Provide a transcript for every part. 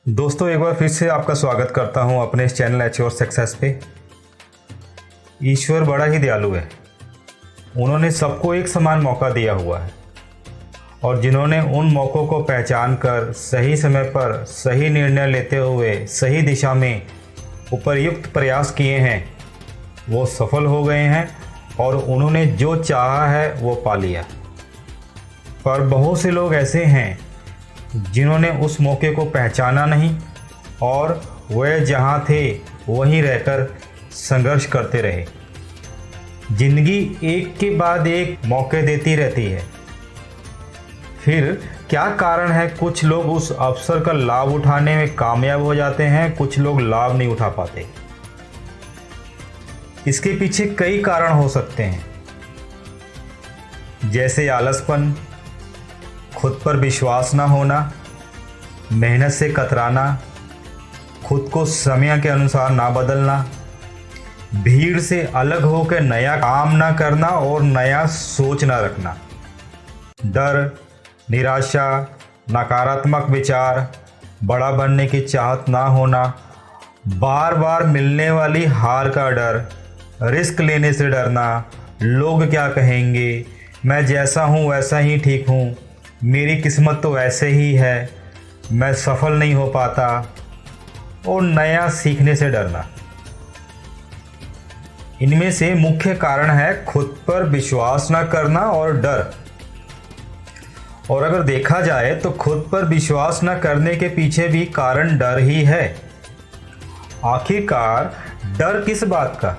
दोस्तों, एक बार फिर से आपका स्वागत करता हूं अपने इस चैनल अचीवर सक्सेस पे। ईश्वर बड़ा ही दयालु है। उन्होंने सबको एक समान मौका दिया हुआ है और जिन्होंने उन मौक़ों को पहचान कर सही समय पर सही निर्णय लेते हुए सही दिशा में उपयुक्त प्रयास किए हैं, वो सफल हो गए हैं और उन्होंने जो चाहा है वो पा लिया। पर बहुत से लोग ऐसे हैं जिन्होंने उस मौके को पहचाना नहीं और वे जहाँ थे वहीं रहकर संघर्ष करते रहे। जिंदगी एक के बाद एक मौके देती रहती है। फिर क्या कारण है कुछ लोग उस अवसर का लाभ उठाने में कामयाब हो जाते हैं, कुछ लोग लाभ नहीं उठा पाते? इसके पीछे कई कारण हो सकते हैं, जैसे आलसपन, खुद पर विश्वास ना होना, मेहनत से कतराना, खुद को समय के अनुसार ना बदलना, भीड़ से अलग होकर नया काम ना करना और नया सोच ना रखना, डर, निराशा, नकारात्मक विचार, बड़ा बनने की चाहत ना होना, बार बार मिलने वाली हार का डर, रिस्क लेने से डरना, लोग क्या कहेंगे, मैं जैसा हूँ वैसा ही ठीक हूँ, मेरी किस्मत तो ऐसे ही है, मैं सफल नहीं हो पाता, और नया सीखने से डरना। इनमें से मुख्य कारण है खुद पर विश्वास न करना और डर। और अगर देखा जाए तो खुद पर विश्वास न करने के पीछे भी कारण डर ही है। आखिरकार डर किस बात का?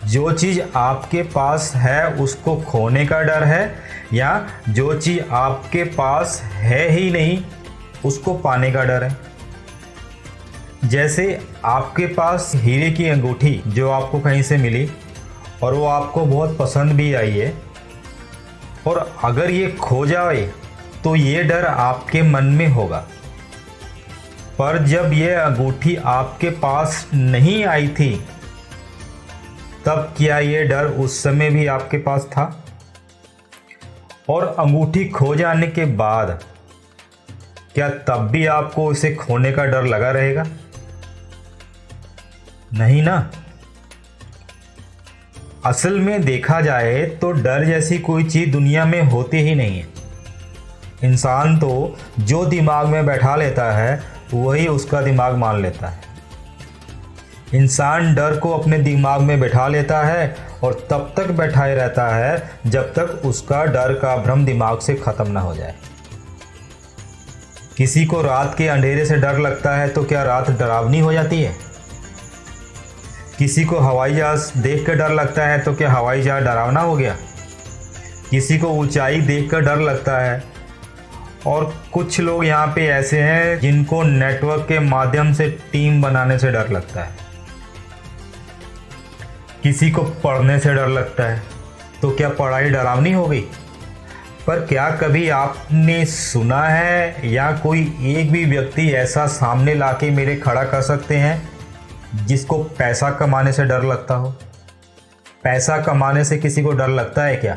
जो चीज़ आपके पास है उसको खोने का डर है, या जो चीज़ आपके पास है ही नहीं उसको पाने का डर है? जैसे आपके पास हीरे की अंगूठी जो आपको कहीं से मिली और वो आपको बहुत पसंद भी आई है, और अगर ये खो जाए तो ये डर आपके मन में होगा। पर जब ये अंगूठी आपके पास नहीं आई थी तब क्या ये डर उस समय भी आपके पास था? और अंगूठी खो जाने के बाद क्या तब भी आपको इसे खोने का डर लगा रहेगा? नहीं ना। असल में देखा जाए तो डर जैसी कोई चीज दुनिया में होती ही नहीं है। इंसान तो जो दिमाग में बैठा लेता है वही उसका दिमाग मान लेता है। इंसान डर को अपने दिमाग में बैठा लेता है और तब तक बैठाए रहता है जब तक उसका डर का भ्रम दिमाग से खत्म ना हो जाए। किसी को रात के अंधेरे से डर लगता है तो क्या रात डरावनी हो जाती है? किसी को हवाई जहाज देख कर डर लगता है तो क्या हवाई जहाज डरावना हो गया? किसी को ऊंचाई देख कर डर लगता है। और कुछ लोग यहाँ पे ऐसे हैं जिनको नेटवर्क के माध्यम से टीम बनाने से डर लगता है। किसी को पढ़ने से डर लगता है, तो क्या पढ़ाई डरावनी हो गई? पर क्या कभी आपने सुना है या कोई एक भी व्यक्ति ऐसा सामने लाके मेरे खड़ा कर सकते हैं जिसको पैसा कमाने से डर लगता हो? पैसा कमाने से किसी को डर लगता है क्या?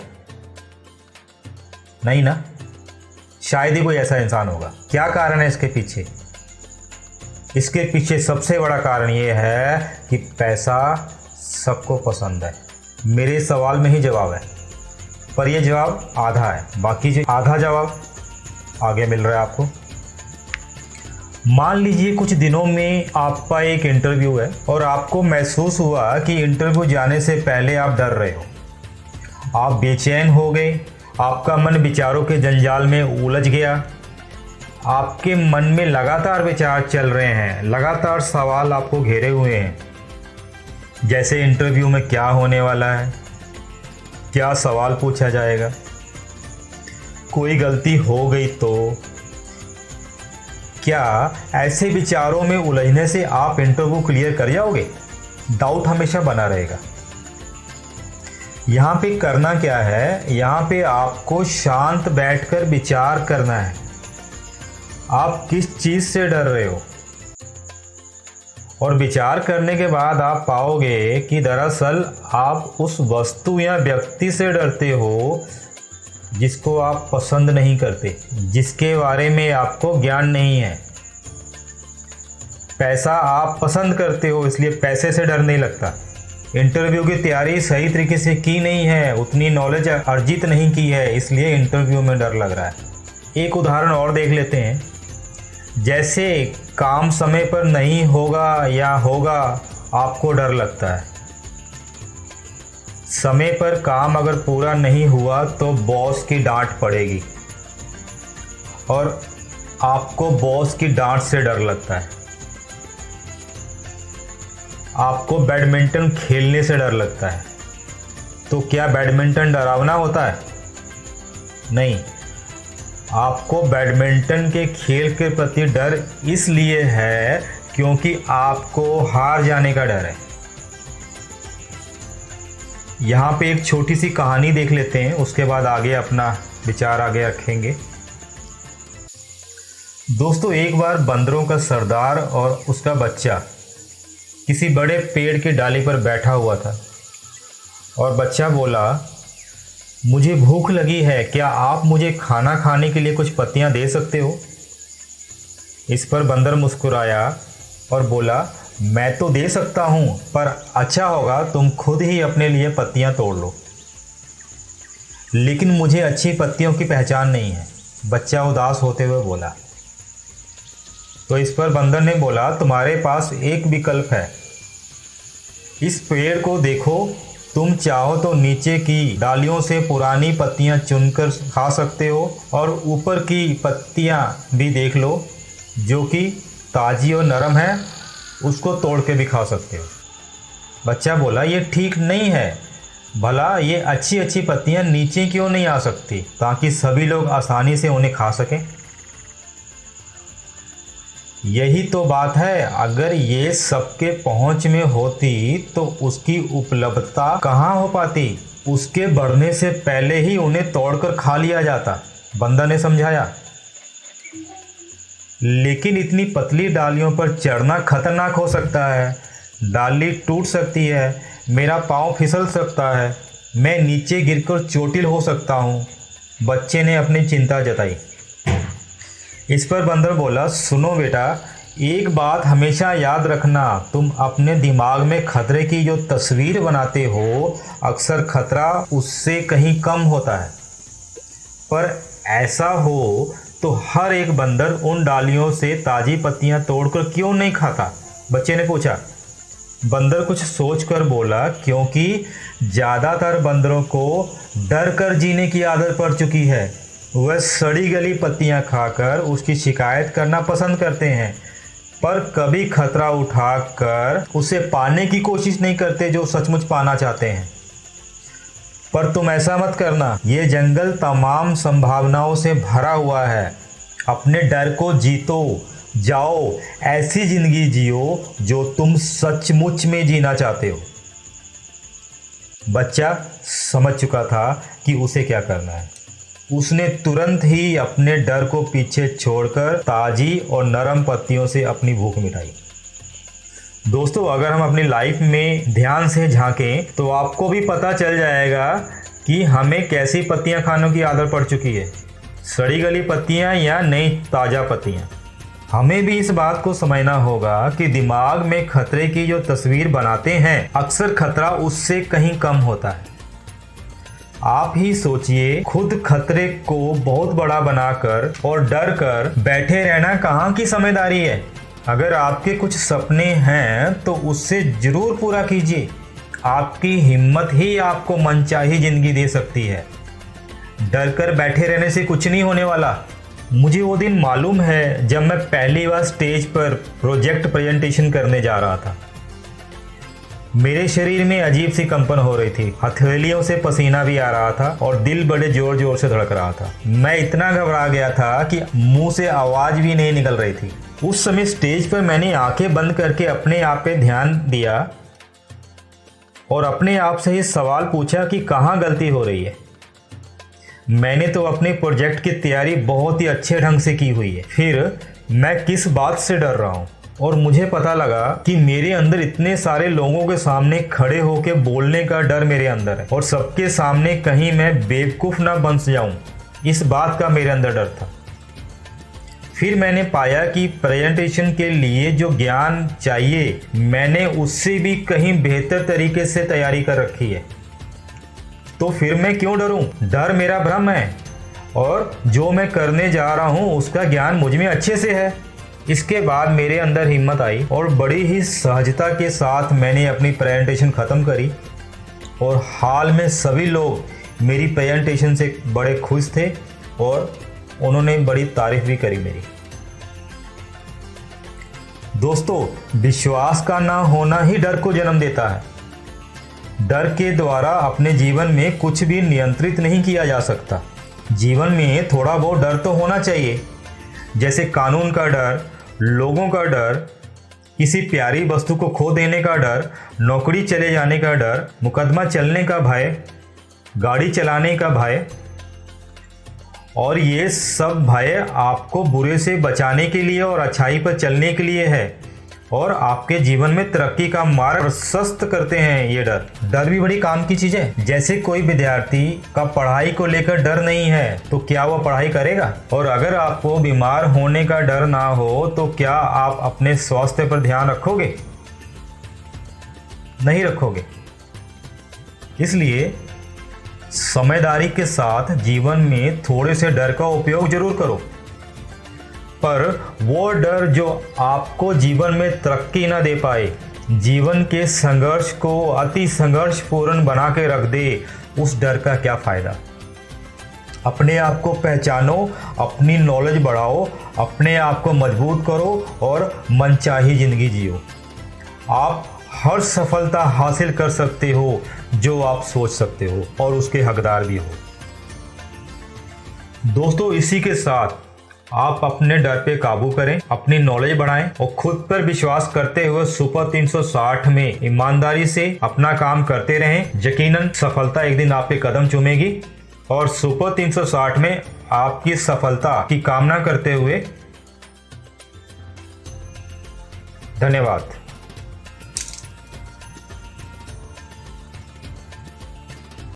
नहीं ना। शायद ही कोई ऐसा इंसान होगा। क्या कारण है इसके पीछे? इसके पीछे सबसे बड़ा कारण ये है कि पैसा सबको पसंद है। मेरे सवाल में ही जवाब है, पर यह जवाब आधा है, बाकी जो आधा जवाब आगे मिल रहा है आपको। मान लीजिए कुछ दिनों में आपका एक इंटरव्यू है और आपको महसूस हुआ कि इंटरव्यू जाने से पहले आप डर रहे हो। आप बेचैन हो गए, आपका मन विचारों के जंजाल में उलझ गया। आपके मन में लगातार विचार चल रहे हैं, लगातार सवाल आपको घेरे हुए हैं, जैसे इंटरव्यू में क्या होने वाला है, क्या सवाल पूछा जाएगा, कोई गलती हो गई तो। क्या ऐसे विचारों में उलझने से आप इंटरव्यू क्लियर कर जाओगे? डाउट हमेशा बना रहेगा। यहाँ पे करना क्या है? यहाँ पे आपको शांत बैठकर विचार करना है। आप किस चीज़ से डर रहे हो? और विचार करने के बाद आप पाओगे कि दरअसल आप उस वस्तु या व्यक्ति से डरते हो जिसको आप पसंद नहीं करते, जिसके बारे में आपको ज्ञान नहीं है। पैसा आप पसंद करते हो, इसलिए पैसे से डर नहीं लगता। इंटरव्यू की तैयारी सही तरीके से की नहीं है, उतनी नॉलेज अर्जित नहीं की है, इसलिए इंटरव्यू में डर लग रहा है। एक उदाहरण और देख लेते हैं। जैसे काम समय पर नहीं होगा या होगा, आपको डर लगता है। समय पर काम अगर पूरा नहीं हुआ तो बॉस की डांट पड़ेगी, और आपको बॉस की डांट से डर लगता है। आपको बैडमिंटन खेलने से डर लगता है। तो क्या बैडमिंटन डरावना होता है? नहीं। आपको बैडमिंटन के खेल के प्रति डर इसलिए है क्योंकि आपको हार जाने का डर है। यहाँ पे एक छोटी सी कहानी देख लेते हैं, उसके बाद आगे अपना विचार आगे रखेंगे। दोस्तों, एक बार बंदरों का सरदार और उसका बच्चा किसी बड़े पेड़ की डाली पर बैठा हुआ था, और बच्चा बोला, मुझे भूख लगी है, क्या आप मुझे खाना खाने के लिए कुछ पत्तियां दे सकते हो? इस पर बंदर मुस्कुराया और बोला, मैं तो दे सकता हूं, पर अच्छा होगा तुम खुद ही अपने लिए पत्तियां तोड़ लो। लेकिन मुझे अच्छी पत्तियों की पहचान नहीं है, बच्चा उदास होते हुए बोला। तो इस पर बंदर ने बोला, तुम्हारे पास एक विकल्प है। इस पेड़ को देखो, तुम चाहो तो नीचे की डालियों से पुरानी पत्तियां चुनकर खा सकते हो, और ऊपर की पत्तियां भी देख लो जो कि ताज़ी और नरम है, उसको तोड़ के भी खा सकते हो। बच्चा बोला, ये ठीक नहीं है, भला ये अच्छी अच्छी पत्तियां नीचे क्यों नहीं आ सकती ताकि सभी लोग आसानी से उन्हें खा सकें? यही तो बात है, अगर ये सबके पहुंच में होती तो उसकी उपलब्धता कहाँ हो पाती? उसके बढ़ने से पहले ही उन्हें तोड़कर खा लिया जाता, बंदर ने समझाया। लेकिन इतनी पतली डालियों पर चढ़ना खतरनाक हो सकता है, डाली टूट सकती है, मेरा पाँव फिसल सकता है, मैं नीचे गिरकर चोटिल हो सकता हूँ, बच्चे ने अपनी चिंता जताई। इस पर बंदर बोला, सुनो बेटा, एक बात हमेशा याद रखना, तुम अपने दिमाग में खतरे की जो तस्वीर बनाते हो, अक्सर खतरा उससे कहीं कम होता है। पर ऐसा हो तो हर एक बंदर उन डालियों से ताज़ी पत्तियां तोड़कर क्यों नहीं खाता? बच्चे ने पूछा। बंदर कुछ सोचकर बोला, क्योंकि ज़्यादातर बंदरों को डर कर जीने की आदत पड़ चुकी है। वह सड़ी गली पत्तियां खाकर उसकी शिकायत करना पसंद करते हैं, पर कभी खतरा उठाकर उसे पाने की कोशिश नहीं करते जो सचमुच पाना चाहते हैं। पर तुम ऐसा मत करना, ये जंगल तमाम संभावनाओं से भरा हुआ है। अपने डर को जीतो, जाओ ऐसी जिंदगी जियो जो तुम सचमुच में जीना चाहते हो। बच्चा समझ चुका था कि उसे क्या करना है। उसने तुरंत ही अपने डर को पीछे छोड़कर ताज़ी और नरम पत्तियों से अपनी भूख मिटाई। दोस्तों, अगर हम अपनी लाइफ में ध्यान से झांकें तो आपको भी पता चल जाएगा कि हमें कैसी पत्तियां खाने की आदत पड़ चुकी है, सड़ी गली पत्तियां या नई ताज़ा पत्तियां। हमें भी इस बात को समझना होगा कि दिमाग में खतरे की जो तस्वीर बनाते हैं, अक्सर खतरा उससे कहीं कम होता है। आप ही सोचिए, खुद खतरे को बहुत बड़ा बनाकर और डर कर बैठे रहना कहाँ की समझदारी है। अगर आपके कुछ सपने हैं तो उससे जरूर पूरा कीजिए। आपकी हिम्मत ही आपको मनचाही जिंदगी दे सकती है। डर कर बैठे रहने से कुछ नहीं होने वाला। मुझे वो दिन मालूम है जब मैं पहली बार स्टेज पर प्रोजेक्ट प्रेजेंटेशन करने जा रहा था। मेरे शरीर में अजीब सी कंपन हो रही थी, हथेलियों से पसीना भी आ रहा था और दिल बड़े जोर जोर से धड़क रहा था। मैं इतना घबरा गया था कि मुंह से आवाज़ भी नहीं निकल रही थी। उस समय स्टेज पर मैंने आंखें बंद करके अपने आप पे ध्यान दिया और अपने आप से ही सवाल पूछा कि कहाँ गलती हो रही है। मैंने तो अपने प्रोजेक्ट की तैयारी बहुत ही अच्छे ढंग से की हुई है, फिर मैं किस बात से डर रहा हूँ? और मुझे पता लगा कि मेरे अंदर इतने सारे लोगों के सामने खड़े होकर बोलने का डर मेरे अंदर है और सबके सामने कहीं मैं बेवकूफ़ ना बन जाऊं, इस बात का मेरे अंदर डर था। फिर मैंने पाया कि प्रेजेंटेशन के लिए जो ज्ञान चाहिए मैंने उससे भी कहीं बेहतर तरीके से तैयारी कर रखी है। तो फिर मैं क्यों डरूं? डर मेरा भ्रम है और जो मैं करने जा रहा हूं उसका ज्ञान मुझ में अच्छे से है। इसके बाद मेरे अंदर हिम्मत आई और बड़ी ही सहजता के साथ मैंने अपनी प्रेजेंटेशन ख़त्म करी और हाल में सभी लोग मेरी प्रेजेंटेशन से बड़े खुश थे और उन्होंने बड़ी तारीफ भी करी मेरी। दोस्तों, विश्वास का ना होना ही डर को जन्म देता है। डर के द्वारा अपने जीवन में कुछ भी नियंत्रित नहीं किया जा सकता। जीवन में थोड़ा बहुत डर तो होना चाहिए, जैसे कानून का डर, लोगों का डर, किसी प्यारी वस्तु को खो देने का डर, नौकरी चले जाने का डर, मुकदमा चलने का भय, गाड़ी चलाने का भय। और ये सब भय आपको बुरे से बचाने के लिए और अच्छाई पर चलने के लिए है और आपके जीवन में तरक्की का मार्ग प्रशस्त करते हैं। ये डर भी बड़ी काम की चीज है। जैसे कोई विद्यार्थी का पढ़ाई को लेकर डर नहीं है तो क्या वो पढ़ाई करेगा? और अगर आपको बीमार होने का डर ना हो तो क्या आप अपने स्वास्थ्य पर ध्यान रखोगे? नहीं रखोगे। इसलिए समझदारी के साथ जीवन में थोड़े से डर का उपयोग जरूर करो, पर वो डर जो आपको जीवन में तरक्की ना दे पाए, जीवन के संघर्ष को अति संघर्षपूर्ण बना के रख दे, उस डर का क्या फायदा? अपने आप को पहचानो, अपनी नॉलेज बढ़ाओ, अपने आप को मजबूत करो और मनचाही जिंदगी जियो। आप हर सफलता हासिल कर सकते हो जो आप सोच सकते हो और उसके हकदार भी हो। दोस्तों, इसी के साथ आप अपने डर पे काबू करें, अपनी नॉलेज बढ़ाएं और खुद पर विश्वास करते हुए सुपर 360 में ईमानदारी से अपना काम करते रहें। यकीनन सफलता एक दिन आपके कदम चूमेगी और सुपर 360 में आपकी सफलता की कामना करते हुए धन्यवाद।